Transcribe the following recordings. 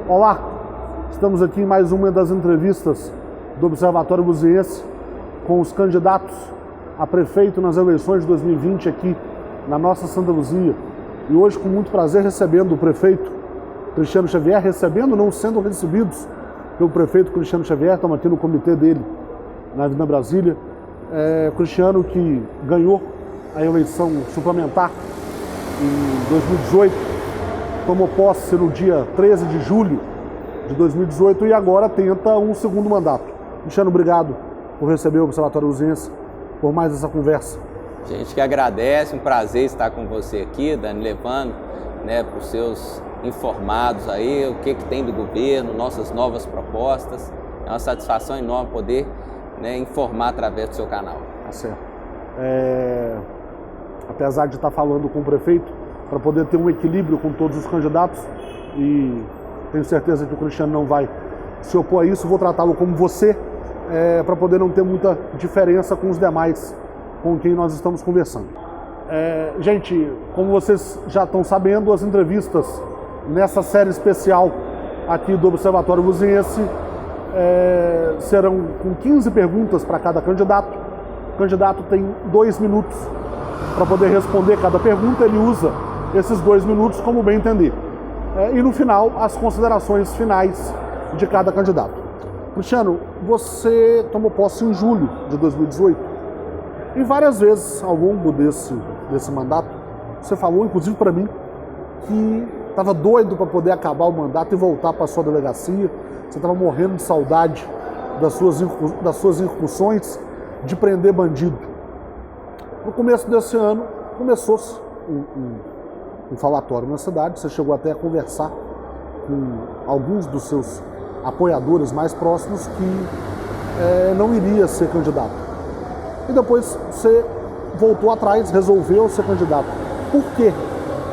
Olá, estamos aqui em mais uma das entrevistas do Observatório Buziense com os candidatos a prefeito nas eleições de 2020 aqui na nossa Santa Luzia. E hoje, com muito prazer, recebendo o prefeito Cristiano Xavier, não sendo recebidos pelo prefeito Cristiano Xavier, estamos aqui no comitê dele na Avenida Brasília. Cristiano, que ganhou a eleição suplementar em 2018, tomou posse no dia 13 de julho de 2018 e agora tenta um segundo mandato. Cristiano, obrigado por receber o Observatório Buziense, por mais essa conversa. A gente que agradece, um prazer estar com você aqui, Dani, levando para os seus informados aí, o que tem do governo, nossas novas propostas. É uma satisfação enorme poder informar através do seu canal. Tá certo. Apesar de estar falando com o prefeito, para poder ter um equilíbrio com todos os candidatos, e tenho certeza que o Cristiano não vai se opor a isso, vou tratá-lo como você, para poder não ter muita diferença com os demais com quem nós estamos conversando. Gente, como vocês já estão sabendo, as entrevistas nessa série especial aqui do Observatório Buziense serão com 15 perguntas para cada candidato. O candidato tem 2 minutos para poder responder cada pergunta, ele usa esses 2 minutos como bem entender. E no final, as considerações finais de cada candidato. Cristiano, você tomou posse em julho de 2018 e várias vezes ao longo desse mandato, você falou, inclusive para mim, que estava doido para poder acabar o mandato e voltar para a sua delegacia. Você estava morrendo de saudade das suas incursões de prender bandido. No começo desse ano, começou-se um falatório na cidade, você chegou até a conversar com alguns dos seus apoiadores mais próximos que não iria ser candidato. E depois você voltou atrás, resolveu ser candidato. Por que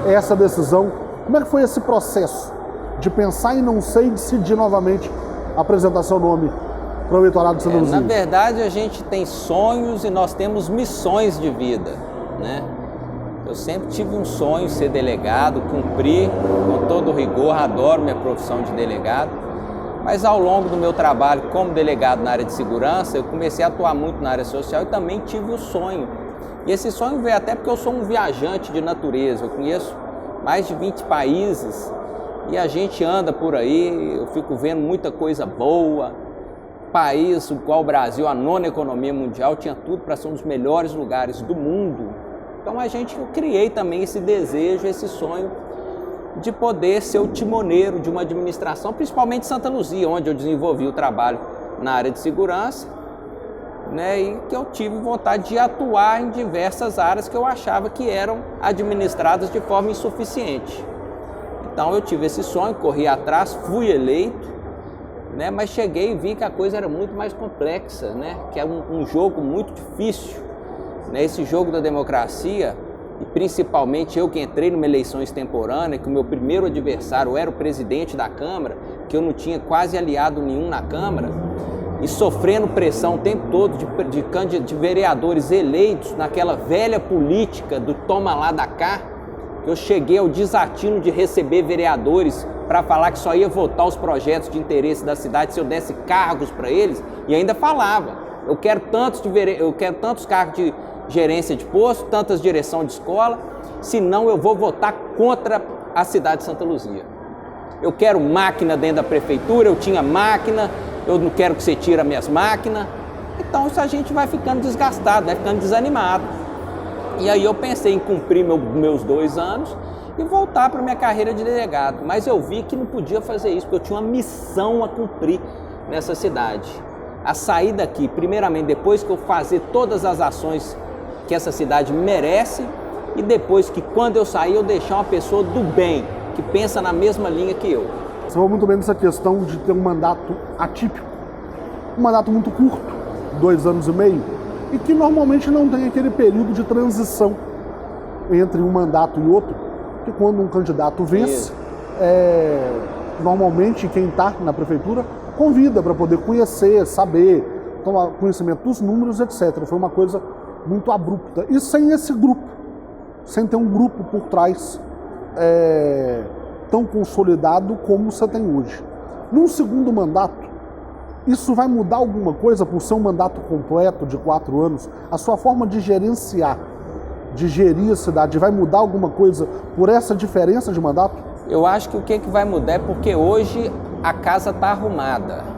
essa decisão? Como é que foi esse processo de pensar em não ser e decidir novamente apresentar seu nome para o eleitorado de Santa Luzia? Na verdade, a gente tem sonhos e nós temos missões de vida, Eu sempre tive um sonho, ser delegado, cumprir com todo rigor, adoro minha profissão de delegado, mas ao longo do meu trabalho como delegado na área de segurança, eu comecei a atuar muito na área social e também tive o sonho. E esse sonho veio até porque eu sou um viajante de natureza, eu conheço mais de 20 países e a gente anda por aí, eu fico vendo muita coisa boa. País igual o Brasil, a 9ª economia mundial, tinha tudo para ser um dos melhores lugares do mundo. Então eu criei também esse desejo, esse sonho de poder ser o timoneiro de uma administração, principalmente Santa Luzia, onde eu desenvolvi o trabalho na área de segurança, e que eu tive vontade de atuar em diversas áreas que eu achava que eram administradas de forma insuficiente. Então eu tive esse sonho, corri atrás, fui eleito, mas cheguei e vi que a coisa era muito mais complexa, que é um jogo muito difícil. Esse jogo da democracia, e principalmente eu que entrei numa eleição extemporânea, que o meu primeiro adversário era o presidente da Câmara, que eu não tinha quase aliado nenhum na Câmara, e sofrendo pressão o tempo todo de vereadores eleitos naquela velha política do toma lá da cá, que eu cheguei ao desatino de receber vereadores para falar que só ia votar os projetos de interesse da cidade se eu desse cargos para eles, e ainda falava, eu quero tantos cargos de gerência de posto, tantas direção de escola, senão eu vou votar contra a cidade de Santa Luzia. Eu quero máquina dentro da prefeitura, eu tinha máquina, eu não quero que você tire as minhas máquinas. Então isso a gente vai ficando desgastado, vai ficando desanimado. E aí eu pensei em cumprir meus 2 anos e voltar para minha carreira de delegado. Mas eu vi que não podia fazer isso, porque eu tinha uma missão a cumprir nessa cidade. A sair daqui, primeiramente, depois que eu fazer todas as ações que essa cidade merece, e depois que quando eu sair eu deixar uma pessoa do bem, que pensa na mesma linha que eu. Você falou muito bem dessa questão de ter um mandato atípico, um mandato muito curto, 2 anos e meio, e que normalmente não tem aquele período de transição entre um mandato e outro, que quando um candidato vence, normalmente quem está na prefeitura convida para poder conhecer, saber, tomar conhecimento dos números, etc. Foi uma coisa muito abrupta. E sem esse grupo, sem ter um grupo por trás tão consolidado como você tem hoje. Num segundo mandato, isso vai mudar alguma coisa por ser um mandato completo de 4 anos? A sua forma de gerenciar, de gerir a cidade, vai mudar alguma coisa por essa diferença de mandato? Eu acho que o que vai mudar é porque hoje a casa está arrumada.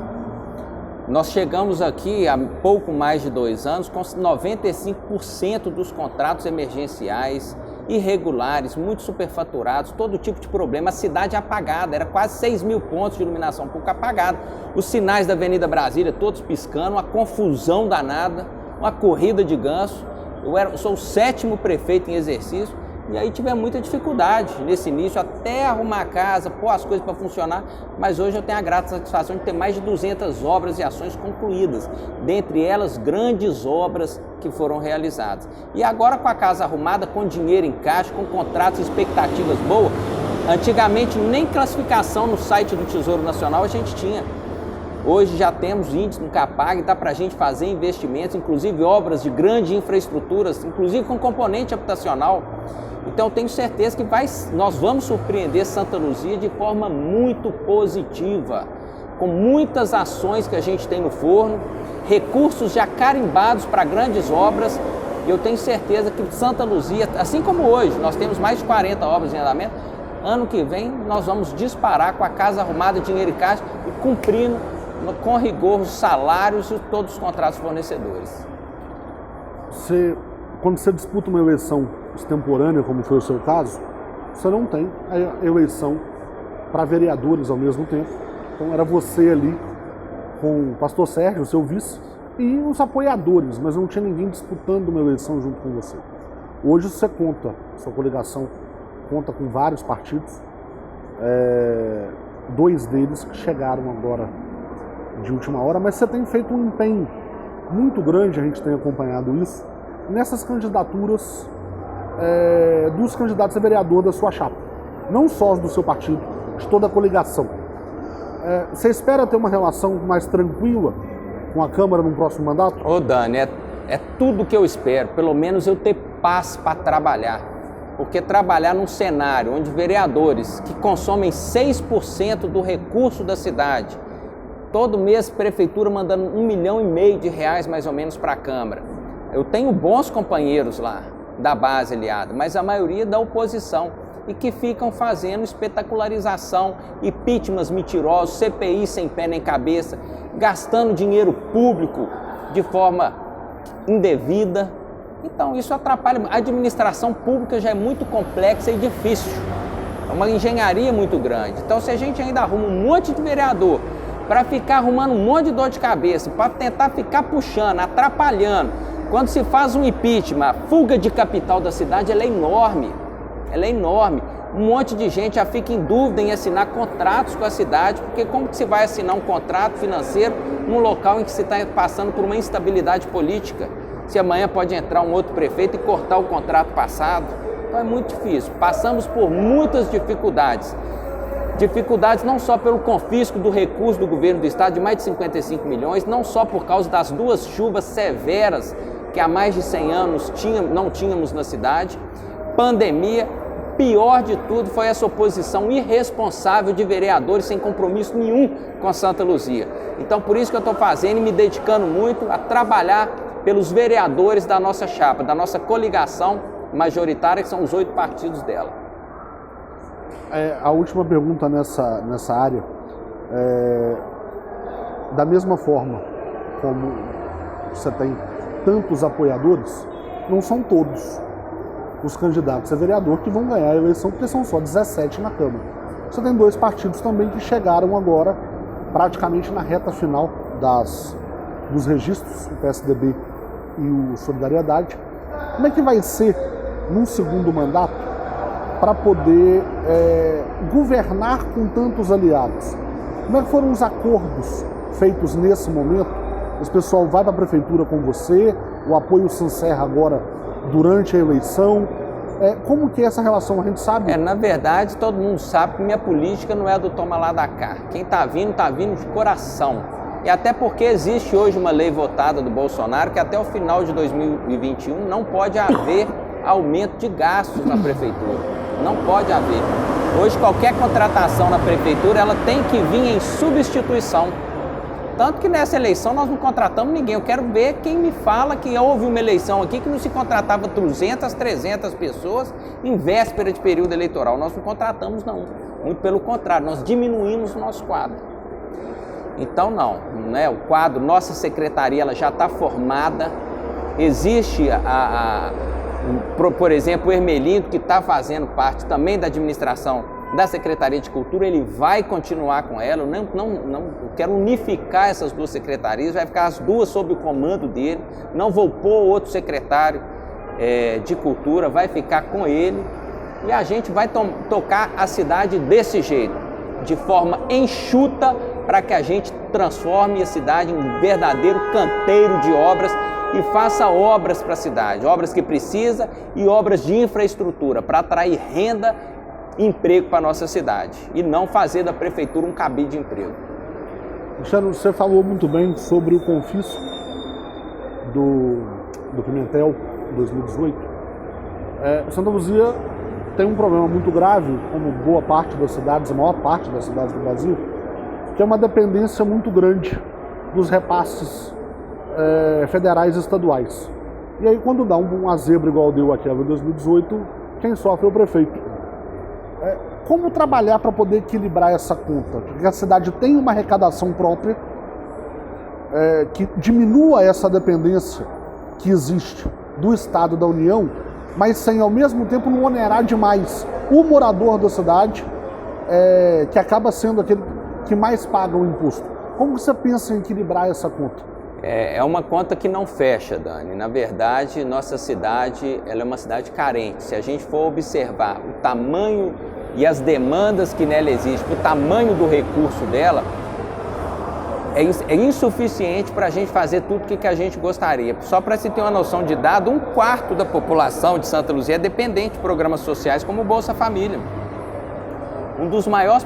Nós chegamos aqui há pouco mais de 2 anos com 95% dos contratos emergenciais, irregulares, muito superfaturados, todo tipo de problema. A cidade apagada, era quase 6 mil pontos de iluminação pública apagada. Os sinais da Avenida Brasília todos piscando, uma confusão danada, uma corrida de ganso. Eu sou o 7º prefeito em exercício e aí tivemos muita dificuldade nesse início, até arrumar a casa, pôr as coisas para funcionar, mas hoje eu tenho a grata satisfação de ter mais de 200 obras e ações concluídas, dentre elas grandes obras que foram realizadas. E agora com a casa arrumada, com dinheiro em caixa, com contratos e expectativas boas, antigamente nem classificação no site do Tesouro Nacional a gente tinha. Hoje já temos índice no Capag, dá para a gente fazer investimentos, inclusive obras de grandes infraestruturas, inclusive com componente habitacional. Então eu tenho certeza que nós vamos surpreender Santa Luzia de forma muito positiva, com muitas ações que a gente tem no forno, recursos já carimbados para grandes obras. Eu tenho certeza que Santa Luzia, assim como hoje, nós temos mais de 40 obras em andamento, ano que vem nós vamos disparar com a casa arrumada, dinheiro em caixa e cumprindo com rigor os salários e todos os contratos fornecedores. Quando você disputa uma eleição extemporânea, como foi o seu caso, você não tem a eleição para vereadores ao mesmo tempo. Então era você ali com o pastor Sérgio, seu vice, e os apoiadores, mas não tinha ninguém disputando uma eleição junto com você. Hoje você conta, sua coligação conta com vários partidos, 2 deles que chegaram agora de última hora, mas você tem feito um empenho muito grande, a gente tem acompanhado isso, nessas candidaturas dos candidatos a vereador da sua chapa, não só os do seu partido, de toda a coligação. Você espera ter uma relação mais tranquila com a Câmara no próximo mandato? Ô Dani, é tudo que eu espero, pelo menos eu ter paz para trabalhar, porque trabalhar num cenário onde vereadores que consomem 6% do recurso da cidade, todo mês prefeitura mandando R$1,5 milhão de reais mais ou menos para a Câmara. Eu tenho bons companheiros lá, da base aliada, mas a maioria da oposição, e que ficam fazendo espetacularização, impeachments mentirosos, CPI sem pé nem cabeça, gastando dinheiro público de forma indevida. Então isso atrapalha. A administração pública já é muito complexa e difícil, é uma engenharia muito grande. Então se a gente ainda arruma um monte de vereador para ficar arrumando um monte de dor de cabeça, para tentar ficar puxando, atrapalhando, quando se faz um impeachment, a fuga de capital da cidade ela é enorme. Ela é enorme. Um monte de gente já fica em dúvida em assinar contratos com a cidade, porque como que se vai assinar um contrato financeiro num local em que se está passando por uma instabilidade política? Se amanhã pode entrar um outro prefeito e cortar o contrato passado? Então é muito difícil. Passamos por muitas dificuldades. Dificuldades não só pelo confisco do recurso do governo do estado de mais de 55 milhões, não só por causa das 2 chuvas severas que há mais de 100 anos não tínhamos na cidade, pandemia, pior de tudo foi essa oposição irresponsável de vereadores sem compromisso nenhum com Santa Luzia. Então por isso que eu estou fazendo e me dedicando muito a trabalhar pelos vereadores da nossa chapa, da nossa coligação majoritária, que são os 8 partidos dela. A última pergunta nessa área, da mesma forma como você tem tantos apoiadores, não são todos os candidatos a vereador que vão ganhar a eleição, porque são só 17 na Câmara. Você tem 2 partidos também que chegaram agora praticamente na reta final dos registros, o PSDB e o Solidariedade. Como é que vai ser, num segundo mandato, para poder governar com tantos aliados? Como é que foram os acordos feitos nesse momento? O pessoal vai para a prefeitura com você, o apoio se encerra agora durante a eleição. Como que é essa relação? A gente sabe? Na verdade, todo mundo sabe que minha política não é do toma lá da cá. Quem está vindo de coração. E até porque existe hoje uma lei votada do Bolsonaro que até o final de 2021 não pode haver aumento de gastos na prefeitura. Não pode haver. Hoje qualquer contratação na prefeitura ela tem que vir em substituição. Tanto que nessa eleição nós não contratamos ninguém. Eu quero ver quem me fala que houve uma eleição aqui que não se contratava 200, 300 pessoas em véspera de período eleitoral. Nós não contratamos não. Muito pelo contrário, nós diminuímos o nosso quadro. Então não, né? O quadro, nossa secretaria ela já está formada. Existe por exemplo, o Hermelindo, que está fazendo parte também da administração da Secretaria de Cultura, ele vai continuar com ela. Eu quero unificar essas duas secretarias, vai ficar as duas sob o comando dele, não vou pôr outro secretário de Cultura, vai ficar com ele e a gente vai tocar a cidade desse jeito, de forma enxuta, para que a gente transforme a cidade em um verdadeiro canteiro de obras e faça obras para a cidade, obras que precisa e obras de infraestrutura para atrair renda e emprego para a nossa cidade e não fazer da prefeitura um cabide de emprego. Cristiano, você falou muito bem sobre o confisco do Pimentel 2018. Santa Luzia tem um problema muito grave, como boa parte das cidades, a maior parte das cidades do Brasil, que é uma dependência muito grande dos repasses federais e estaduais. E aí quando dá uma zebra igual deu aquela em 2018, quem sofre é o prefeito. Como trabalhar para poder equilibrar essa conta? Que a cidade tenha uma arrecadação própria, que diminua essa dependência que existe do Estado e da União, mas sem ao mesmo tempo não onerar demais o morador da cidade, que acaba sendo aquele que mais paga o imposto. Como você pensa em equilibrar essa conta? É uma conta que não fecha, Dani. Na verdade, nossa cidade ela é uma cidade carente. Se a gente for observar o tamanho e as demandas que nela existem, o tamanho do recurso dela, é insuficiente para a gente fazer tudo o que a gente gostaria. Só para se ter uma noção de dado, 1/4 da população de Santa Luzia é dependente de programas sociais como o Bolsa Família. Um dos maiores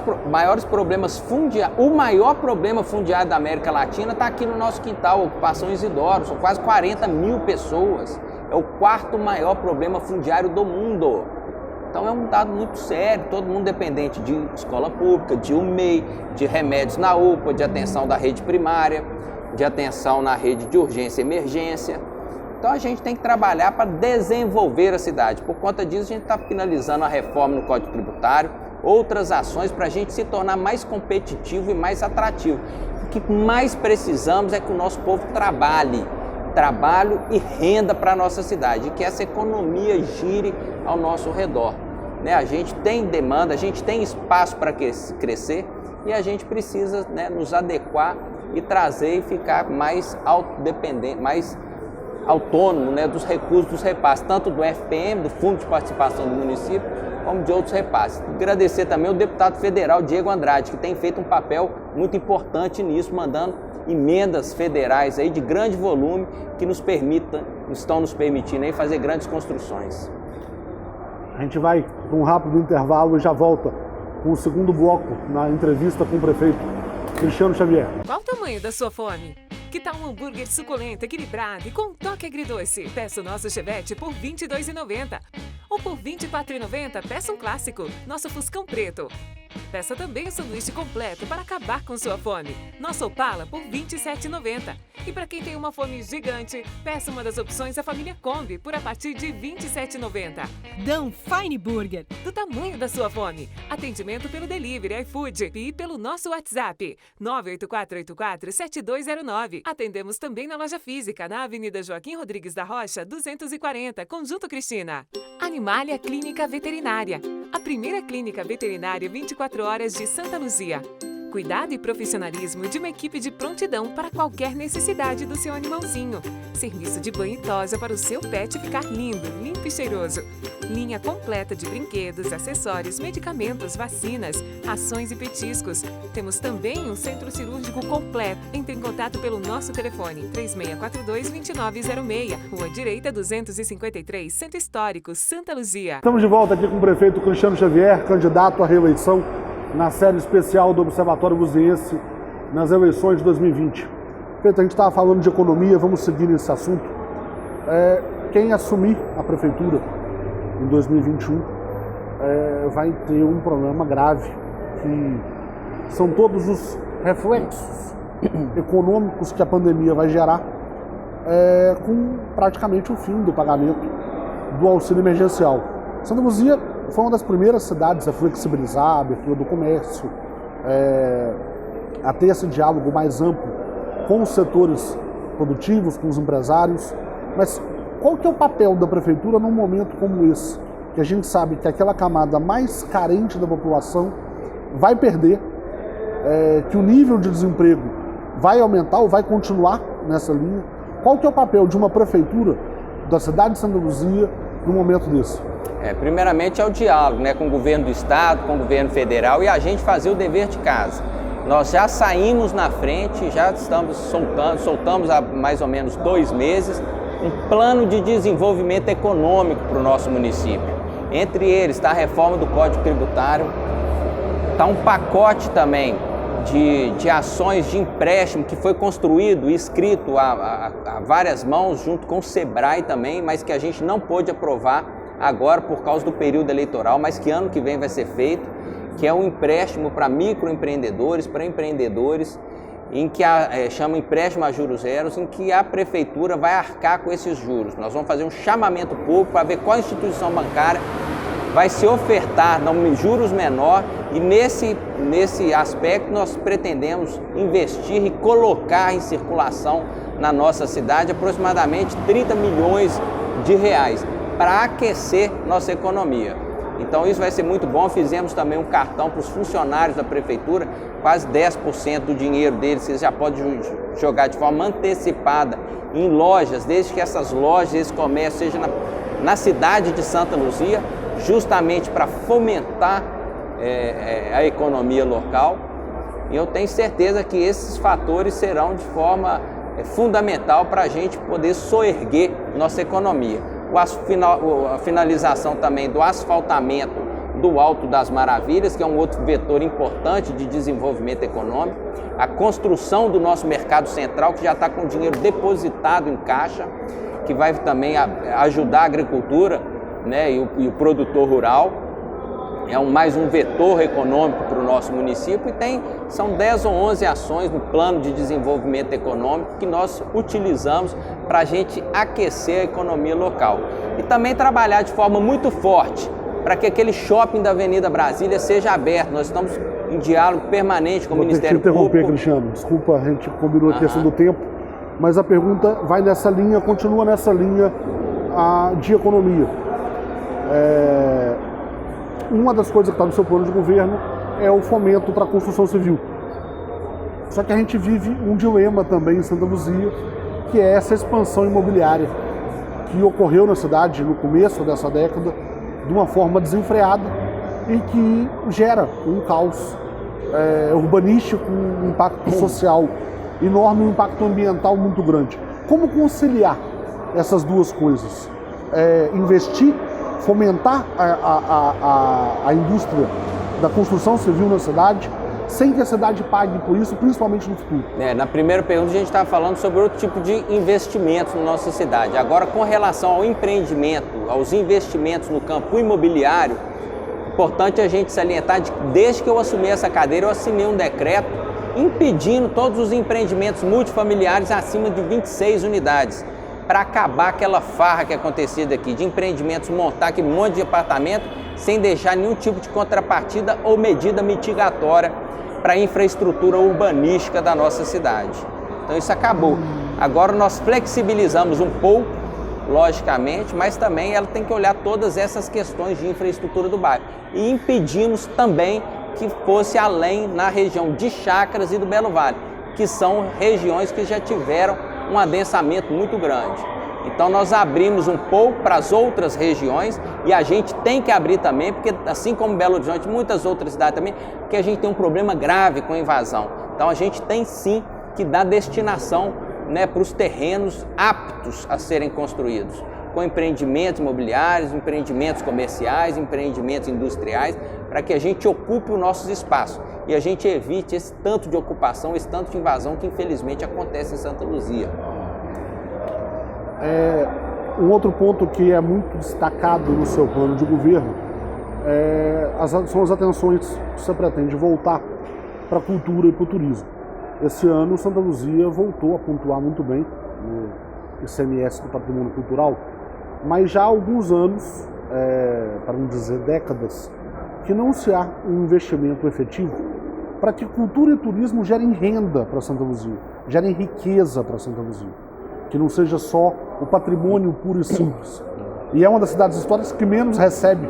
problemas fundiários, o maior problema fundiário da América Latina está aqui no nosso quintal, a ocupação Isidoro, são quase 40 mil pessoas. É o 4º maior problema fundiário do mundo. Então é um dado muito sério, todo mundo dependente de escola pública, de UMEI, de remédios na UPA, de atenção da rede primária, de atenção na rede de urgência e emergência. Então a gente tem que trabalhar para desenvolver a cidade. Por conta disso a gente está finalizando a reforma no Código Tributário, outras ações para a gente se tornar mais competitivo e mais atrativo. O que mais precisamos é que o nosso povo trabalho e renda para a nossa cidade, e que essa economia gire ao nosso redor. A gente tem demanda, a gente tem espaço para crescer e a gente precisa nos adequar e trazer e ficar mais autodependente, mais autônomo dos recursos dos repasses, tanto do FPM, do Fundo de Participação do Município, como de outros repasses. Agradecer também ao deputado federal Diego Andrade, que tem feito um papel muito importante nisso, mandando emendas federais aí de grande volume que estão nos permitindo aí fazer grandes construções. A gente vai para um rápido intervalo e já volta com o segundo bloco na entrevista com o prefeito Cristiano Xavier. Qual o tamanho da sua fome? Que tal um hambúrguer suculento, equilibrado e com um toque agridoce? Peça o nosso Chevette por R$ 22,90. Ou por R$ 24,90, peça um clássico, nosso Fuscão Preto. Peça também o sanduíche completo para acabar com sua fome. Nosso Opala por R$ 27,90. E para quem tem uma fome gigante, peça uma das opções da família Kombi por a partir de R$ 27,90. Dan Fine Burger. Do tamanho da sua fome. Atendimento pelo delivery, iFood e pelo nosso WhatsApp 98484-7209. Atendemos também na loja física, na Avenida Joaquim Rodrigues da Rocha, 240, Conjunto Cristina. Animalia Clínica Veterinária. A primeira clínica veterinária 24 horas de Santa Luzia. Cuidado e profissionalismo de uma equipe de prontidão para qualquer necessidade do seu animalzinho. Serviço de banho e tosa para o seu pet ficar lindo, limpo e cheiroso. Linha completa de brinquedos, acessórios, medicamentos, vacinas, rações e petiscos. Temos também um centro cirúrgico completo. Entre em contato pelo nosso telefone 3642-2906, Rua Direita 253, Centro Histórico, Santa Luzia. Estamos de volta aqui com o prefeito Cristiano Xavier, candidato à reeleição na série especial do Observatório Luziense nas eleições de 2020. Prefeito, a gente estava falando de economia, vamos seguir nesse assunto. Quem assumir a prefeitura em 2021 vai ter um problema grave, que são todos os reflexos econômicos que a pandemia vai gerar, com praticamente o fim do pagamento do auxílio emergencial. Santa Luzia foi uma das primeiras cidades a flexibilizar a abertura do comércio, a ter esse diálogo mais amplo com os setores produtivos, com os empresários. Mas qual que é o papel da prefeitura num momento como esse, que a gente sabe que aquela camada mais carente da população vai perder, que o nível de desemprego vai aumentar ou vai continuar nessa linha? Qual que é o papel de uma prefeitura da cidade de Santa Luzia num momento desse? Primeiramente é o diálogo, né, com o governo do estado, com o governo federal, e a gente fazer o dever de casa. Nós já saímos na frente, já estamos soltamos há mais ou menos 2 meses, um plano de desenvolvimento econômico para o nosso município. Entre eles está a reforma do Código Tributário, está um pacote também de ações de empréstimo que foi construído e escrito a várias mãos, junto com o Sebrae também, mas que a gente não pôde aprovar agora por causa do período eleitoral, mas que ano que vem vai ser feito, que é um empréstimo para microempreendedores, para empreendedores, em que chama empréstimo a juros zeros, em que a prefeitura vai arcar com esses juros. Nós vamos fazer um chamamento público para ver qual instituição bancária vai se ofertar juros menor, e nesse aspecto nós pretendemos investir e colocar em circulação na nossa cidade aproximadamente 30 milhões de reais para aquecer nossa economia. Então isso vai ser muito bom. Fizemos também um cartão para os funcionários da prefeitura, quase 10% do dinheiro deles você já pode jogar de forma antecipada em lojas, desde que essas lojas, esse comércio seja na cidade de Santa Luzia, justamente para fomentar a economia local. E eu tenho certeza que esses fatores serão de forma fundamental para a gente poder soerguer nossa economia. A finalização também do asfaltamento do Alto das Maravilhas, que é um outro vetor importante de desenvolvimento econômico. A construção do nosso mercado central, que já está com dinheiro depositado em caixa, que vai também ajudar a agricultura, né, e o produtor rural. É mais um vetor econômico para o nosso município, e são 10 ou 11 ações no plano de desenvolvimento econômico que nós utilizamos para a gente aquecer a economia local. E também trabalhar de forma muito forte para que aquele shopping da Avenida Brasília seja aberto. Nós estamos em diálogo permanente com o Ministério Público. Vou te interromper, Cristiano. Desculpa, a gente combinou a questão do tempo, mas a pergunta vai nessa linha, continua nessa linha de economia. Uma das coisas que está no seu plano de governo é o fomento para a construção civil. Só que a gente vive um dilema também em Santa Luzia, que é essa expansão imobiliária que ocorreu na cidade no começo dessa década de uma forma desenfreada e que gera um caos urbanístico, um impacto social enorme, um impacto ambiental muito grande. Como conciliar essas duas coisas? Investir, fomentar a indústria da construção civil na cidade, sem que a cidade pague por isso, principalmente no futuro. Na primeira pergunta a gente estava falando sobre outro tipo de investimentos na nossa cidade. Agora, com relação ao empreendimento, aos investimentos no campo imobiliário, importante a gente salientar que desde que eu assumi essa cadeira, eu assinei um decreto impedindo todos os empreendimentos multifamiliares acima de 26 unidades, para acabar aquela farra que acontecia daqui, de empreendimentos montar aquele monte de apartamento sem deixar nenhum tipo de contrapartida ou medida mitigatória para a infraestrutura urbanística da nossa cidade. Então isso acabou. Agora nós flexibilizamos um pouco, logicamente, mas também ela tem que olhar todas essas questões de infraestrutura do bairro. E impedimos também que fosse além na região de Chácaras e do Belo Vale, que são regiões que já tiveram um adensamento muito grande. Então nós abrimos um pouco para as outras regiões, e a gente tem que abrir também, porque assim como Belo Horizonte, muitas outras cidades também, porque a gente tem um problema grave com a invasão. Então a gente tem sim que dar destinação, né, para os terrenos aptos a serem construídos, com empreendimentos imobiliários, empreendimentos comerciais, empreendimentos industriais, para que a gente ocupe os nossos espaços e a gente evite esse tanto de ocupação, esse tanto de invasão que infelizmente acontece em Santa Luzia. Um outro ponto que é muito destacado no seu plano de governo são as atenções que você pretende voltar para a cultura e para o turismo. Esse ano, Santa Luzia voltou a pontuar muito bem no ICMS do Patrimônio Cultural, mas já há alguns anos, para não dizer décadas, que não se há um investimento efetivo para que cultura e turismo gerem renda para Santa Luzia, gerem riqueza para Santa Luzia, que não seja só o patrimônio puro e simples. E é uma das cidades históricas que menos recebe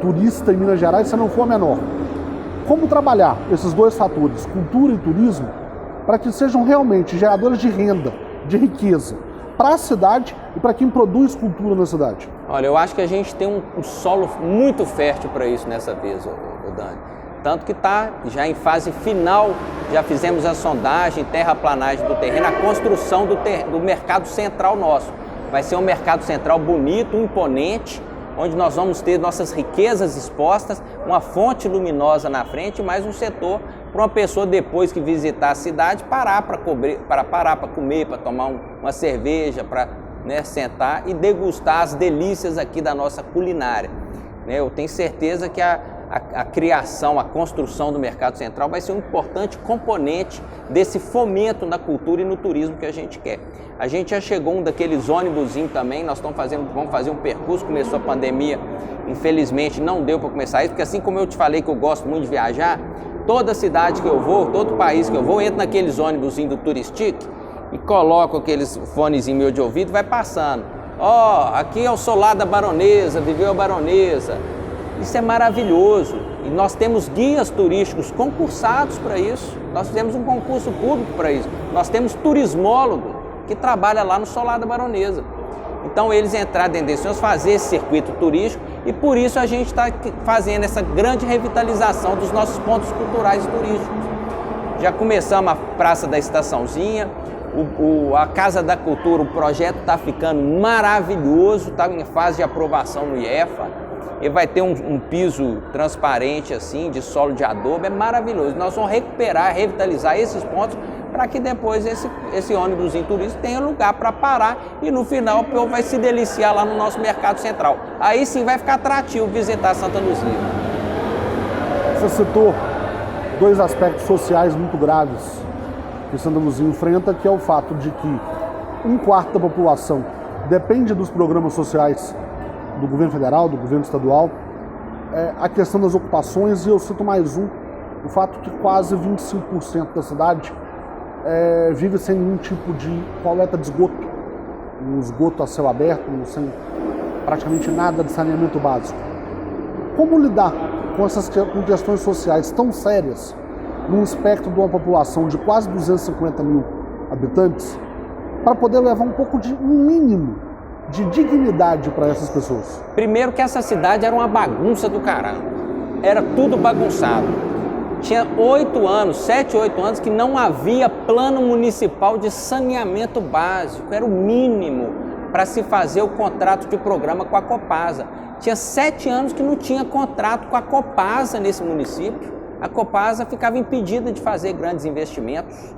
turista em Minas Gerais, se não for a menor. Como trabalhar esses dois fatores, cultura e turismo, para que sejam realmente geradores de renda, de riqueza, para a cidade e para quem produz cultura na cidade? Olha, eu acho que a gente tem um solo muito fértil para isso nessa vez, Dani. Tanto que está já em fase final, já fizemos a sondagem, terraplanagem do terreno, a construção do mercado central nosso. Vai ser um mercado central bonito, imponente, onde nós vamos ter nossas riquezas expostas, uma fonte luminosa na frente, mais um setor para uma pessoa, depois que visitar a cidade, parar para comer, para tomar uma cerveja, para sentar e degustar as delícias aqui da nossa culinária. Eu tenho certeza que a criação, a construção do Mercado Central vai ser um importante componente desse fomento na cultura e no turismo que a gente quer. A gente já chegou um daqueles ônibusinhos também, nós vamos fazer um percurso, começou a pandemia, infelizmente não deu para começar isso, porque assim como eu te falei que eu gosto muito de viajar, toda cidade que eu vou, todo país que eu vou, entro naqueles ônibusinhos do Turistic e coloco aqueles fonezinhos meu de ouvido e vai passando. Aqui é o Solar da Baronesa, viveu a Baronesa. Isso é maravilhoso e nós temos guias turísticos concursados para isso, nós fizemos um concurso público para isso, nós temos turismólogo que trabalha lá no Solar da Baronesa. Então eles entraram dentro desse, fazer esse circuito turístico e por isso a gente está fazendo essa grande revitalização dos nossos pontos culturais e turísticos. Já começamos a Praça da Estaçãozinha, a Casa da Cultura, o projeto está ficando maravilhoso, está em fase de aprovação no IEFA. Ele vai ter um piso transparente assim, de solo de adobe, é maravilhoso. Nós vamos recuperar, revitalizar esses pontos para que depois esse ônibusinho turístico tenha lugar para parar e no final o povo vai se deliciar lá no nosso Mercado Central. Aí sim vai ficar atrativo visitar Santa Luzia. Você citou dois aspectos sociais muito graves que Santa Luzia enfrenta, que é o fato de que 1/4 da população depende dos programas sociais do governo federal, do governo estadual, a questão das ocupações, e eu cito mais o fato que quase 25% da cidade vive sem nenhum tipo de coleta de esgoto, um esgoto a céu aberto, sem praticamente nada de saneamento básico. Como lidar com questões sociais tão sérias num espectro de uma população de quase 250 mil habitantes, para poder levar um mínimo de dignidade para essas pessoas? Primeiro que essa cidade era uma bagunça do caramba, era tudo bagunçado. Tinha 7, 8 anos que não havia plano municipal de saneamento básico, era o mínimo para se fazer o contrato de programa com a Copasa. Tinha 7 anos que não tinha contrato com a Copasa nesse município, a Copasa ficava impedida de fazer grandes investimentos.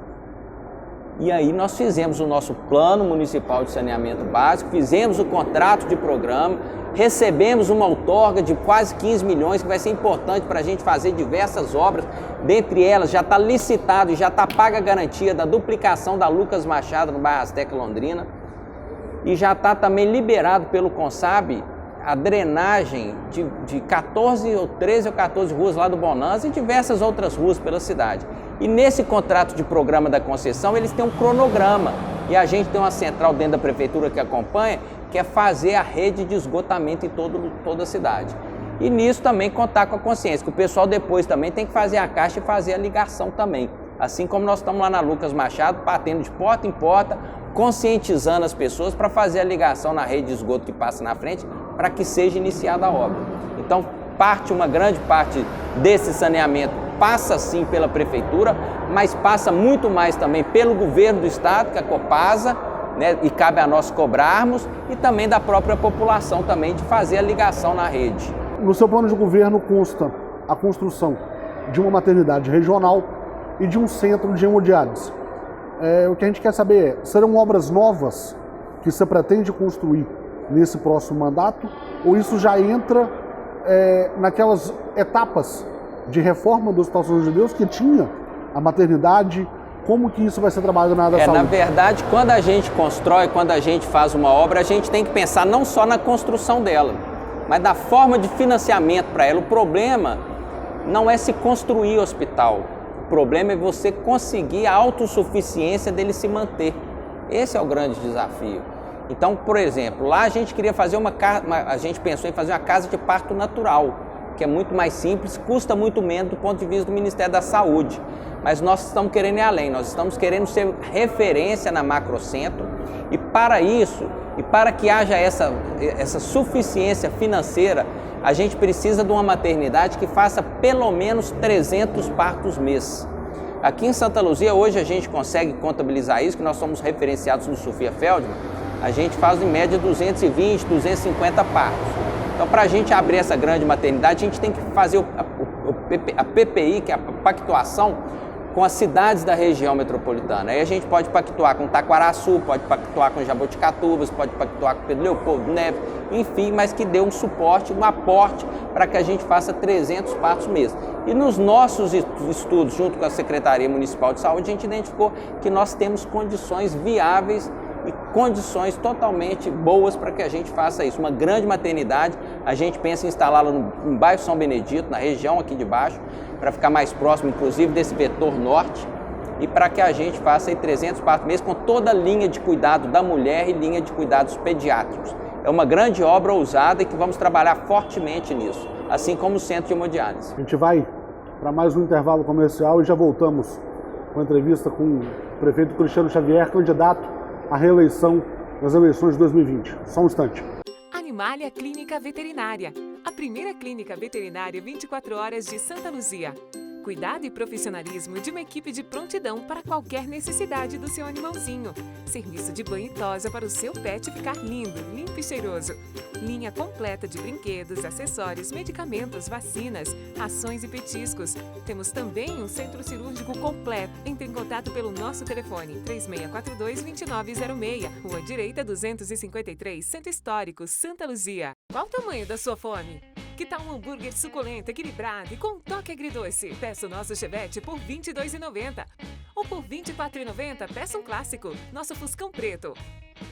E aí nós fizemos o nosso plano municipal de saneamento básico, fizemos o contrato de programa, recebemos uma outorga de quase 15 milhões, que vai ser importante para a gente fazer diversas obras, dentre elas já está licitado e já está paga a garantia da duplicação da Lucas Machado no bairro Azteca, Londrina, e já está também liberado pelo Consab a drenagem de 13 ou 14 ruas lá do Bonanza e diversas outras ruas pela cidade. E nesse contrato de programa da concessão, eles têm um cronograma. E a gente tem uma central dentro da prefeitura que acompanha, que é fazer a rede de esgotamento em toda a cidade. E nisso também contar com a consciência, que o pessoal depois também tem que fazer a caixa e fazer a ligação também. Assim como nós estamos lá na Lucas Machado, batendo de porta em porta, conscientizando as pessoas para fazer a ligação na rede de esgoto que passa na frente, para que seja iniciada a obra. Então, uma grande parte desse saneamento passa sim pela prefeitura, mas passa muito mais também pelo governo do estado, que é a Copasa, e cabe a nós cobrarmos, e também da própria população também de fazer a ligação na rede. No seu plano de governo consta a construção de uma maternidade regional e de um centro de hemodiálise. O que a gente quer saber serão obras novas que você pretende construir nesse próximo mandato, ou isso já entra naquelas etapas de reforma do Hospital São João de Deus que tinha a maternidade. Como que isso vai ser trabalhado na área da saúde? Na verdade, quando a gente constrói, quando a gente faz uma obra, a gente tem que pensar não só na construção dela, mas da forma de financiamento para ela. O problema não é se construir o hospital, o problema é você conseguir a autossuficiência dele se manter. Esse é o grande desafio. Então, por exemplo, lá a gente queria fazer a gente pensou em fazer uma casa de parto natural, que é muito mais simples, custa muito menos do ponto de vista do Ministério da Saúde. Mas nós estamos querendo ir além, nós estamos querendo ser referência na Macrocentro e para isso, e para que haja essa suficiência financeira, a gente precisa de uma maternidade que faça pelo menos 300 partos mês. Aqui em Santa Luzia, hoje a gente consegue contabilizar isso, que nós somos referenciados no Sofia Feldman, a gente faz em média 220, 250 partos. Então, para a gente abrir essa grande maternidade, a gente tem que fazer a PPI, que é a pactuação, com as cidades da região metropolitana. Aí a gente pode pactuar com Taquaraçu, pode pactuar com Jaboticatubas, pode pactuar com Pedro Leopoldo Neves, enfim, mas que dê um suporte, um aporte para que a gente faça 300 partos mês. E nos nossos estudos, junto com a Secretaria Municipal de Saúde, a gente identificou que nós temos condições viáveis e condições totalmente boas para que a gente faça isso. Uma grande maternidade, a gente pensa em instalá-la no bairro São Benedito, na região aqui de baixo, para ficar mais próximo, inclusive, desse vetor norte, e para que a gente faça aí 300 partos mês com toda a linha de cuidado da mulher e linha de cuidados pediátricos. É uma grande obra ousada e que vamos trabalhar fortemente nisso, assim como o Centro de Hemodiálise. A gente vai para mais um intervalo comercial e já voltamos com a entrevista com o prefeito Cristiano Xavier, candidato à reeleição nas eleições de 2020. Só um instante. Animalia Clínica Veterinária, a primeira clínica veterinária 24 horas de Santa Luzia. Cuidado e profissionalismo de uma equipe de prontidão para qualquer necessidade do seu animalzinho. Serviço de banho e tosa para o seu pet ficar lindo, limpo e cheiroso. Linha completa de brinquedos, acessórios, medicamentos, vacinas, rações e petiscos. Temos também um centro cirúrgico completo. Entre em contato pelo nosso telefone 3642-2906, Rua Direita 253, Centro Histórico, Santa Luzia. Qual o tamanho da sua fome? Que tal um hambúrguer suculento, equilibrado e com um toque agridoce? Peça o nosso Chevette por R$ 22,90. Ou por R$ 24,90, peça um clássico, nosso Fuscão Preto.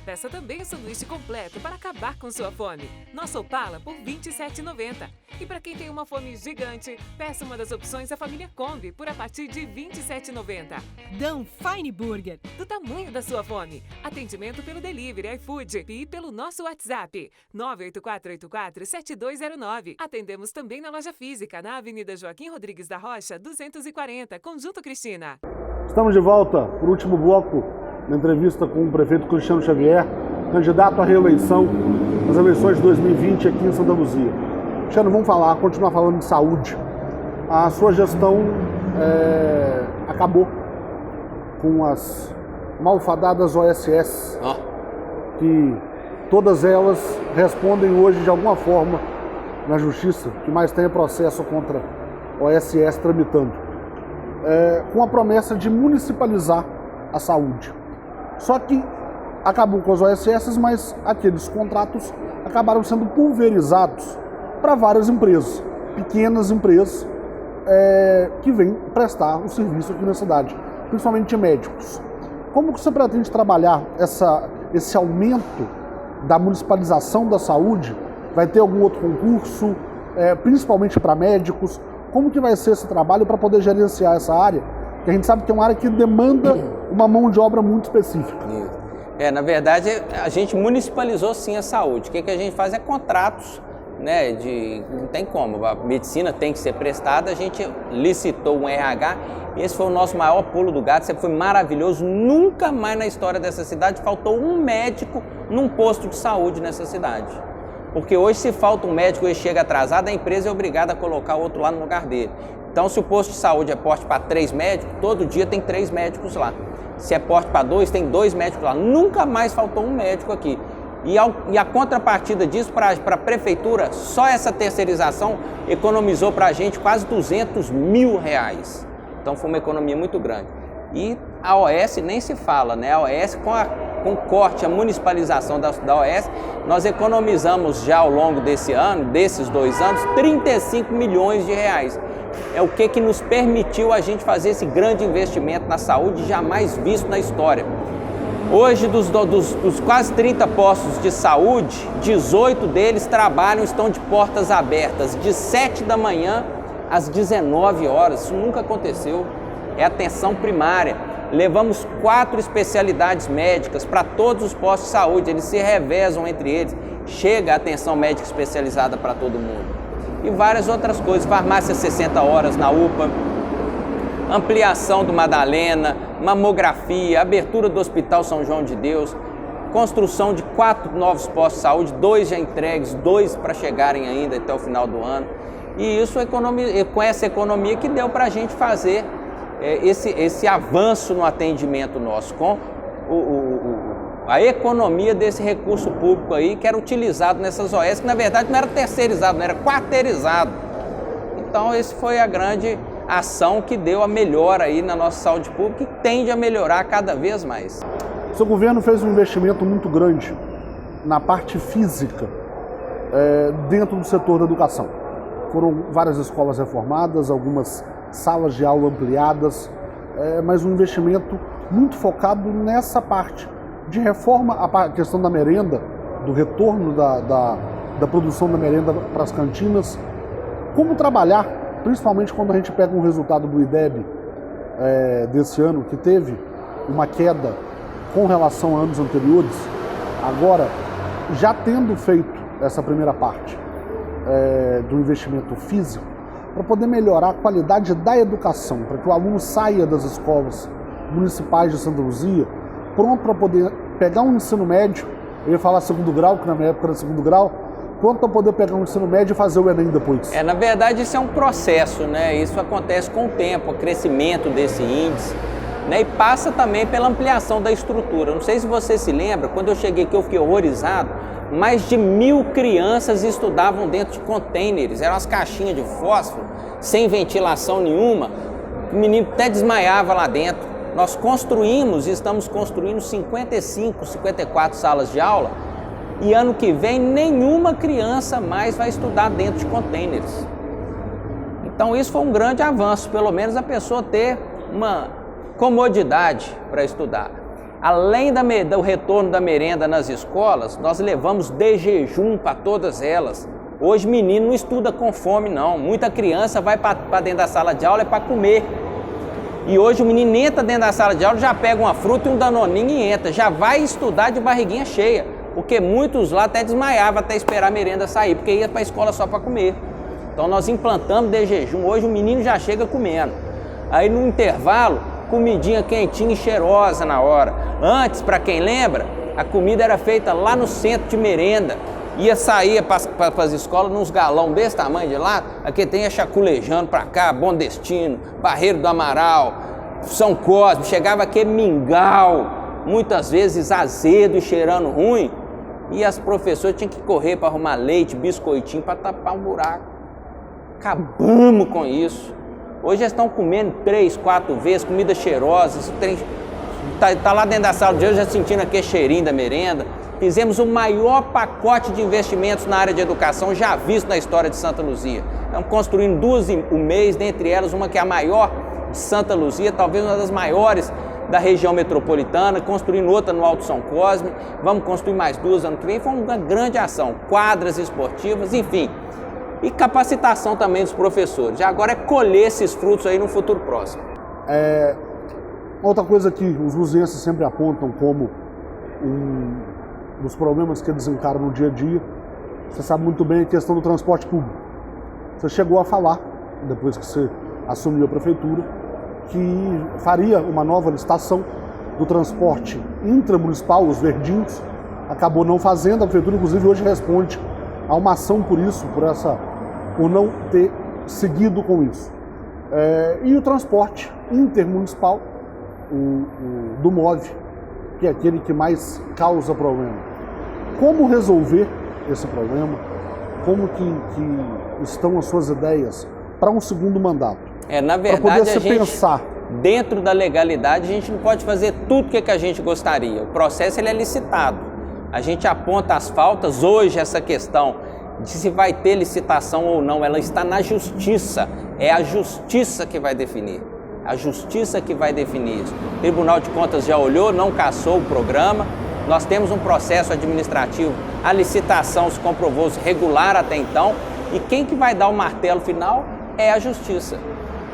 Peça também o sanduíche completo para acabar com sua fome. Nosso Opala por R$ 27,90. E para quem tem uma fome gigante, peça uma das opções da família Kombi por a partir de R$ 27,90. Dan Fine Burger. Do tamanho da sua fome. Atendimento pelo delivery, iFood e pelo nosso WhatsApp 98484-7209. Atendemos também na loja física, na Avenida Joaquim Rodrigues da Rocha, 240, Conjunto Cristina. Estamos de volta para o último bloco da entrevista com o prefeito Cristiano Xavier, candidato à reeleição nas eleições de 2020 aqui em Santa Luzia. Cristiano, vamos continuar falando de saúde. A sua gestão acabou com as malfadadas OSS, que todas elas respondem hoje de alguma forma na justiça, que mais tem processo contra OSS tramitando, com a promessa de municipalizar a saúde. Só que acabou com as OSS, mas aqueles contratos acabaram sendo pulverizados para várias empresas, pequenas empresas que vêm prestar o serviço aqui na cidade, principalmente médicos. Como que você pretende trabalhar esse aumento da municipalização da saúde? Vai ter algum outro concurso, principalmente para médicos? Como que vai ser esse trabalho para poder gerenciar essa área? Porque a gente sabe que é uma área que demanda uma mão de obra muito específica. Na verdade, a gente municipalizou sim a saúde. O que a gente faz é contratos, né? Não tem como, a medicina tem que ser prestada, a gente licitou um RH, e esse foi o nosso maior pulo do gato, sempre foi maravilhoso. Nunca mais na história dessa cidade faltou um médico num posto de saúde nessa cidade. Porque hoje, se falta um médico e chega atrasado, a empresa é obrigada a colocar outro lá no lugar dele. Então, se o posto de saúde é porte para 3 médicos, todo dia tem 3 médicos lá. Se é porte para 2, tem 2 médicos lá. Nunca mais faltou um médico aqui. E a contrapartida disso, para a prefeitura, só essa terceirização economizou para a gente quase R$200 mil. Então, foi uma economia muito grande. E a OS nem se fala, né? A OS, com com o corte, a municipalização da OS, nós economizamos já ao longo desse ano, desses 2 anos, 35 milhões de reais. É o que nos permitiu a gente fazer esse grande investimento na saúde jamais visto na história. Hoje, dos quase 30 postos de saúde, 18 deles trabalham, estão de portas abertas, de 7 da manhã às 19 horas. Isso nunca aconteceu. É atenção primária. Levamos 4 especialidades médicas para todos os postos de saúde, eles se revezam entre eles. Chega a atenção médica especializada para todo mundo. E várias outras coisas, farmácia 60 horas na UPA, ampliação do Madalena, mamografia, abertura do Hospital São João de Deus, construção de 4 novos postos de saúde, 2 já entregues, 2 para chegarem ainda até o final do ano. E isso com essa economia que deu para a gente fazer esse avanço no atendimento nosso, com a economia desse recurso público aí que era utilizado nessas OS, que na verdade não era terceirizado, não era quarteirizado. Então esse foi a grande ação que deu a melhora aí na nossa saúde pública e tende a melhorar cada vez mais. O seu governo fez um investimento muito grande na parte física dentro do setor da educação. Foram várias escolas reformadas, algumas salas de aula ampliadas, mas um investimento muito focado nessa parte de reforma, a questão da merenda, do retorno da produção da merenda para as cantinas. Como trabalhar, principalmente quando a gente pega um resultado do IDEB desse ano, que teve uma queda com relação a anos anteriores, agora, já tendo feito essa primeira parte do investimento físico, para poder melhorar a qualidade da educação, para que o aluno saia das escolas municipais de Santa Luzia pronto para poder pegar um ensino médio, eu ia falar segundo grau, que na minha época era segundo grau, pronto para poder pegar um ensino médio e fazer o Enem depois. Na verdade isso é um processo, né? Isso acontece com o tempo, o crescimento desse índice, né? E passa também pela ampliação da estrutura. Não sei se você se lembra, quando eu cheguei aqui eu fiquei horrorizado, mais de 1.000 crianças estudavam dentro de containers, eram as caixinhas de fósforo, sem ventilação nenhuma, o menino até desmaiava lá dentro. Nós construímos e estamos construindo 55, 54 salas de aula e ano que vem nenhuma criança mais vai estudar dentro de containers. Então isso foi um grande avanço, pelo menos a pessoa ter uma comodidade para estudar. Além do retorno da merenda nas escolas, nós levamos de jejum para todas elas. Hoje menino não estuda com fome não, muita criança vai para dentro da sala de aula para comer. E hoje o menino entra dentro da sala de aula, já pega uma fruta e um danoninho e entra, já vai estudar de barriguinha cheia, porque muitos lá até desmaiavam até esperar a merenda sair, porque ia para a escola só para comer. Então nós implantamos de jejum, hoje o menino já chega comendo. Aí no intervalo, comidinha quentinha e cheirosa na hora. Antes, para quem lembra, a comida era feita lá no centro de merenda. Saía para as escolas nos galão desse tamanho de lá, aqui tem a Chaculejando para cá, Bom Destino, Barreiro do Amaral, São Cosme, chegava aquele mingau, muitas vezes azedo e cheirando ruim, e as professoras tinham que correr para arrumar leite, biscoitinho para tapar um buraco. Acabamos com isso. Hoje eles estão comendo 3, 4 vezes, comida cheirosa, tá lá dentro da sala de hoje já sentindo aquele cheirinho da merenda. Fizemos o maior pacote de investimentos na área de educação já visto na história de Santa Luzia. Estamos construindo 2 o mês, dentre elas uma que é a maior de Santa Luzia, talvez uma das maiores da região metropolitana, construindo outra no Alto São Cosme, vamos construir mais 2 ano que vem. Foi uma grande ação, quadras esportivas, enfim, e capacitação também dos professores. Agora é colher esses frutos aí no futuro próximo. Outra coisa que os luzienses sempre apontam como um dos problemas que eles encaram no dia a dia, você sabe muito bem a questão do transporte público. Você chegou a falar, depois que você assumiu a prefeitura, que faria uma nova licitação do transporte intramunicipal, os verdinhos, acabou não fazendo, a prefeitura inclusive hoje responde a uma ação por isso, por não ter seguido com isso. E o transporte intermunicipal, do MOVE, que é aquele que mais causa problema. Como resolver esse problema? Como que estão as suas ideias para um segundo mandato? Na verdade, para poder pensar dentro da legalidade. A gente não pode fazer tudo o que a gente gostaria. O processo ele é licitado. A gente aponta as faltas. Hoje essa questão de se vai ter licitação ou não, ela está na justiça. É a justiça que vai definir. A justiça que vai definir isso. O Tribunal de Contas já olhou, não cassou o programa. Nós temos um processo administrativo. A licitação se comprovou regular até então. E quem que vai dar o martelo final é a justiça.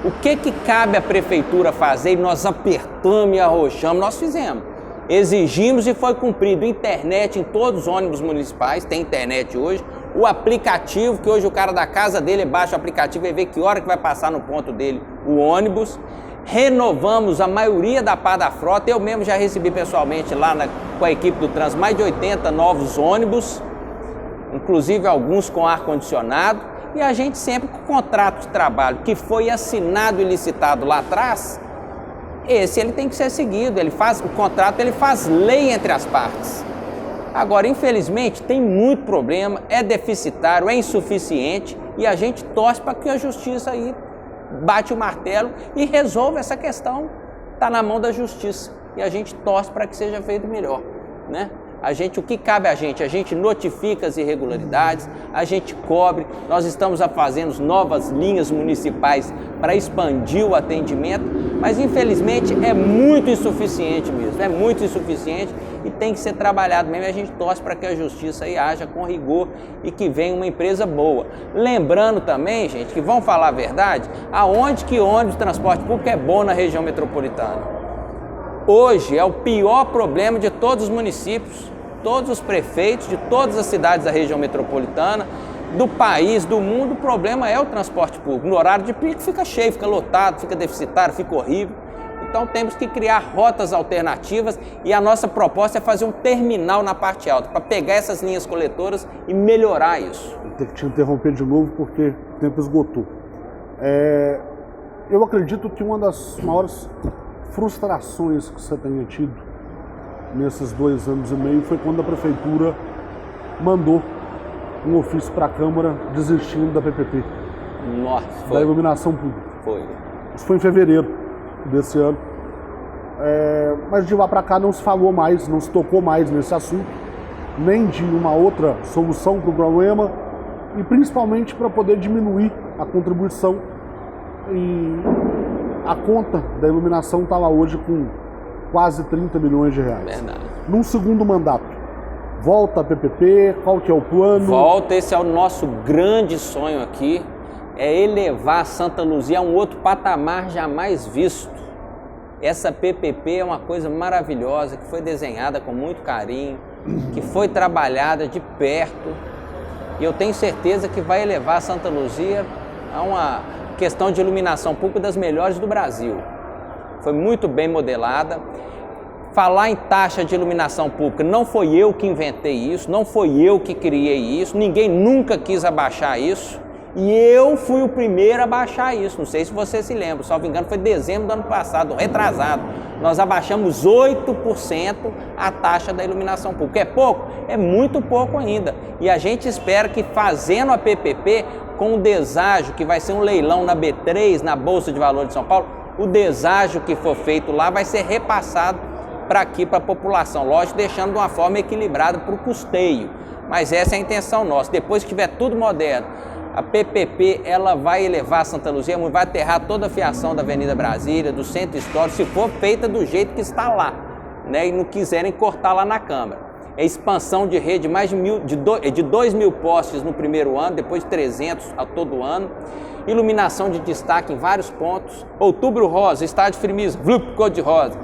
O que cabe à prefeitura fazer? E nós apertamos e arrochamos, nós fizemos. Exigimos e foi cumprido. Internet em todos os ônibus municipais, tem internet hoje. O aplicativo, que hoje o cara da casa dele baixa o aplicativo e vê que hora que vai passar no ponto dele o ônibus. Renovamos a maioria da pá da frota. Eu mesmo já recebi pessoalmente lá com a equipe do trânsito mais de 80 novos ônibus, inclusive alguns com ar-condicionado. E a gente sempre com o contrato de trabalho que foi assinado e licitado lá atrás, esse ele tem que ser seguido. O contrato ele faz lei entre as partes. Agora, infelizmente, tem muito problema, é deficitário, é insuficiente e a gente torce para que a justiça aí bate o martelo e resolva essa questão. Está na mão da justiça e a gente torce para que seja feito melhor, né? O que cabe a gente notifica as irregularidades, a gente cobre, nós estamos fazendo novas linhas municipais para expandir o atendimento, mas infelizmente é muito insuficiente mesmo, é muito insuficiente e tem que ser trabalhado mesmo. A gente torce para que a justiça aí haja com rigor e que venha uma empresa boa. Lembrando também, gente, que vamos falar a verdade, aonde que ônibus de transporte público é bom na região metropolitana? Hoje é o pior problema de todos os municípios, todos os prefeitos de todas as cidades da região metropolitana, do país, do mundo. O problema é o transporte público. No horário de pico fica cheio, fica lotado, fica deficitário, fica horrível. Então temos que criar rotas alternativas e a nossa proposta é fazer um terminal na parte alta, para pegar essas linhas coletoras e melhorar isso. Vou ter que te interromper de novo porque o tempo esgotou. Eu acredito que uma das maiores frustrações que você tenha tido nesses 2 anos e meio foi quando a prefeitura mandou um ofício para a Câmara desistindo da PPP. Nossa, da iluminação pública. Foi. Isso foi em fevereiro desse ano. Mas de lá para cá não se falou mais, não se tocou mais nesse assunto, nem de uma outra solução para o problema e principalmente para poder diminuir a contribuição. E a conta da iluminação está lá hoje com quase 30 milhões de reais. Verdade. Num segundo mandato, volta a PPP, qual que é o plano? Volta, esse é o nosso grande sonho aqui, é elevar Santa Luzia a um outro patamar jamais visto. Essa PPP é uma coisa maravilhosa, que foi desenhada com muito carinho, que foi trabalhada de perto, e eu tenho certeza que vai elevar Santa Luzia a uma questão de iluminação pública das melhores do Brasil. Foi muito bem modelada. Falar em taxa de iluminação pública, não foi eu que inventei isso, não foi eu que criei isso, ninguém nunca quis abaixar isso e eu fui o primeiro a baixar isso. Não sei se você se lembra, salvo engano foi dezembro do ano passado, retrasado. Nós abaixamos 8% a taxa da iluminação pública. É pouco? É muito pouco ainda. E a gente espera que fazendo a PPP, com o deságio, que vai ser um leilão na B3, na Bolsa de Valores de São Paulo, o deságio que for feito lá vai ser repassado para aqui, para a população, lógico, deixando de uma forma equilibrada para o custeio, mas essa é a intenção nossa. Depois que tiver tudo moderno, a PPP ela vai elevar Santa Luzia, vai aterrar toda a fiação da Avenida Brasília, do Centro Histórico, se for feita do jeito que está lá, né, e não quiserem cortar lá na Câmara. É expansão de rede, mais de 2 mil postes no primeiro ano, depois 300 a todo ano. Iluminação de destaque em vários pontos. Outubro Rosa, Estádio Firmeza, cor de rosa.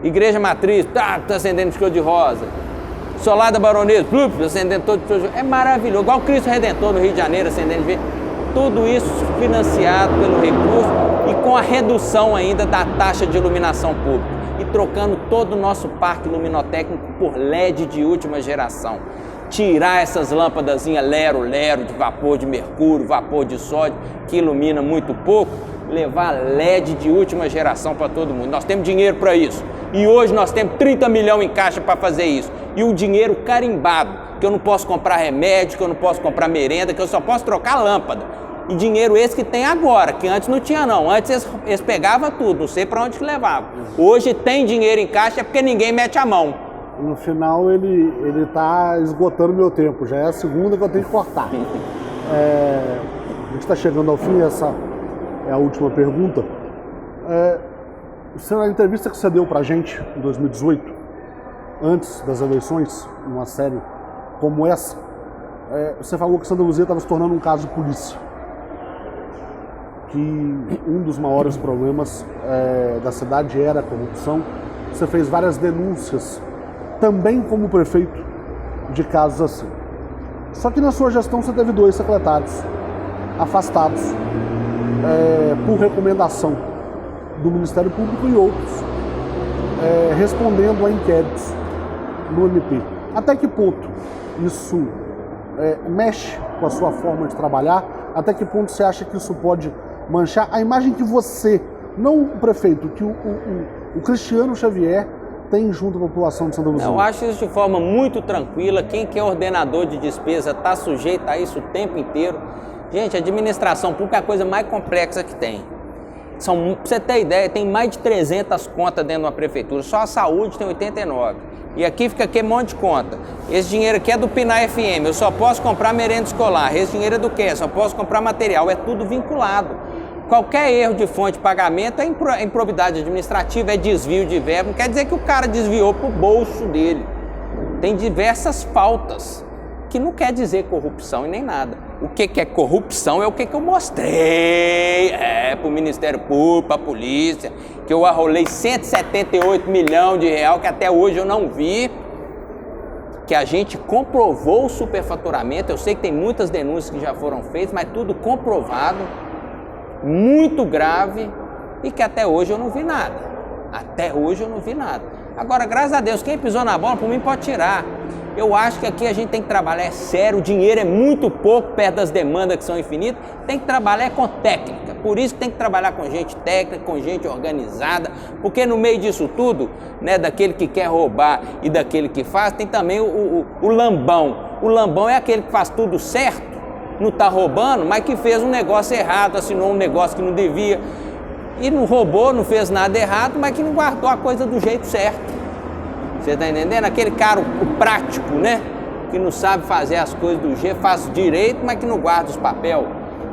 Igreja Matriz, tá acendendo de cor de rosa. Solar da Baronesa, acendendo todo de cor de rosa. É maravilhoso, igual o Cristo Redentor no Rio de Janeiro, acendendo de verde. Tudo isso financiado pelo recurso e com a redução ainda da taxa de iluminação pública. E trocando todo o nosso parque luminotécnico por LED de última geração. Tirar essas lâmpadazinhas lero-lero de vapor de mercúrio, vapor de sódio, que ilumina muito pouco, levar LED de última geração para todo mundo. Nós temos dinheiro para isso. E hoje nós temos 30 milhões em caixa para fazer isso. E o dinheiro carimbado, que eu não posso comprar remédio, que eu não posso comprar merenda, que eu só posso trocar lâmpada. E dinheiro esse que tem agora, que antes não tinha não. Antes eles pegavam tudo, não sei para onde que levavam. Hoje tem dinheiro em caixa é porque ninguém mete a mão. No final ele tá esgotando meu tempo, já é a segunda que eu tenho que cortar. A gente está chegando ao fim, essa é a última pergunta. Na entrevista que você deu pra gente em 2018, antes das eleições, numa série como essa, você falou que Santa Luzia estava se tornando um caso de polícia. Que um dos maiores problemas da cidade era a corrupção. Você fez várias denúncias, também como prefeito, de casos assim. Só que na sua gestão você teve 2 secretários afastados por recomendação do Ministério Público e outros respondendo a inquéritos no MP. Até que ponto isso mexe com a sua forma de trabalhar? Até que ponto você acha que isso pode manchar a imagem que você, não o prefeito, que o Cristiano Xavier tem junto à população de Santa Luzia? Eu acho isso de forma muito tranquila. Quem que é ordenador de despesa está sujeito a isso o tempo inteiro. Gente, a administração pública é a coisa mais complexa que tem. Pra você ter ideia, tem mais de 300 contas dentro de uma prefeitura. Só a saúde tem 89. E aqui fica aqui um monte de conta. Esse dinheiro aqui é do Pinar FM, eu só posso comprar merenda escolar. Esse dinheiro é do quê? Só posso comprar material. É tudo vinculado. Qualquer erro de fonte de pagamento é improbidade administrativa, é desvio de verba. Não quer dizer que o cara desviou para o bolso dele. Tem diversas faltas, que não quer dizer corrupção e nem nada. O que é corrupção é o que eu mostrei para o Ministério Público, para a polícia, que eu arrolei 178 milhões de reais, que até hoje eu não vi, que a gente comprovou o superfaturamento. Eu sei que tem muitas denúncias que já foram feitas, mas tudo comprovado, muito grave, e que até hoje eu não vi nada. Até hoje eu não vi nada. Agora, graças a Deus, quem pisou na bola, por mim pode tirar. Eu acho que aqui a gente tem que trabalhar, é sério, o dinheiro é muito pouco perto das demandas que são infinitas, tem que trabalhar com técnica. Por isso que tem que trabalhar com gente técnica, com gente organizada, porque no meio disso tudo, né, daquele que quer roubar e daquele que faz, tem também o lambão. O lambão é aquele que faz tudo certo, não está roubando, mas que fez um negócio errado, assinou um negócio que não devia, e não roubou, não fez nada errado, mas que não guardou a coisa do jeito certo. Você está entendendo? Aquele cara, o prático, né? Que não sabe fazer as coisas do jeito, faz direito, mas que não guarda os papéis.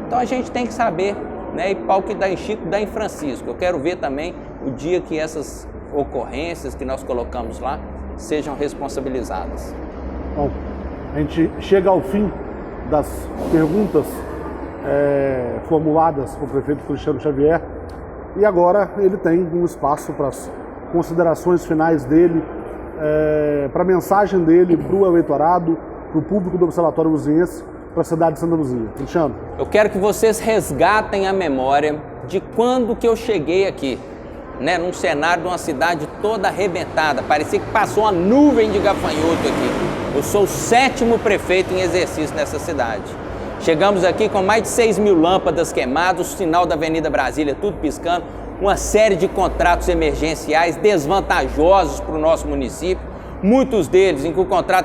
Então a gente tem que saber, né? E pau que dá em Chico, dá em Francisco. Eu quero ver também o dia que essas ocorrências que nós colocamos lá sejam responsabilizadas. Bom, a gente chega ao fim das perguntas formuladas para o prefeito Cristiano Xavier e agora ele tem um espaço para as considerações finais dele, para a mensagem dele para o eleitorado, para o público do Observatório Luziense, para a cidade de Santa Luzia. Cristiano. Eu quero que vocês resgatem a memória de quando que eu cheguei aqui, né, num cenário de uma cidade toda arrebentada, parecia que passou uma nuvem de gafanhoto aqui. Eu sou o 7º prefeito em exercício nessa cidade. Chegamos aqui com mais de 6 mil lâmpadas queimadas, o sinal da Avenida Brasília tudo piscando, uma série de contratos emergenciais desvantajosos para o nosso município, muitos deles em que contratos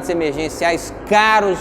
emergenciais caros,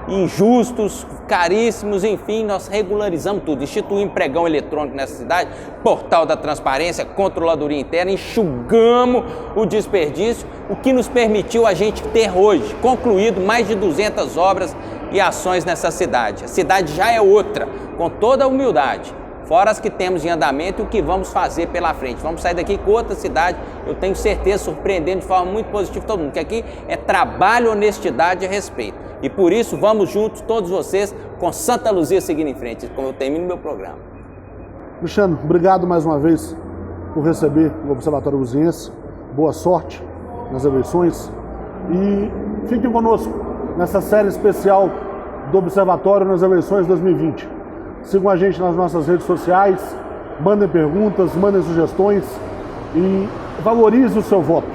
injustos, caríssimos, enfim, nós regularizamos tudo, instituímos pregão eletrônico nessa cidade, portal da transparência, controladoria interna, enxugamos o desperdício, o que nos permitiu a gente ter hoje concluído mais de 200 obras e ações nessa cidade. A cidade já é outra, com toda a humildade. Fora as que temos em andamento e o que vamos fazer pela frente. Vamos sair daqui com outra cidade, eu tenho certeza, surpreendendo de forma muito positiva todo mundo, que aqui é trabalho, honestidade e respeito. E por isso vamos juntos, todos vocês, com Santa Luzia seguindo em frente, como eu termino meu programa. Cristiano, obrigado mais uma vez por receber o Observatório Luziense. Boa sorte nas eleições e fiquem conosco nessa série especial do Observatório nas eleições 2020. Sigam a gente nas nossas redes sociais, mandem perguntas, mandem sugestões e valorize o seu voto.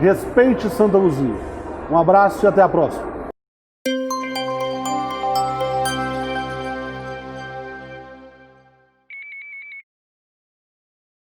Respeite Santa Luzia. Um abraço e até a próxima.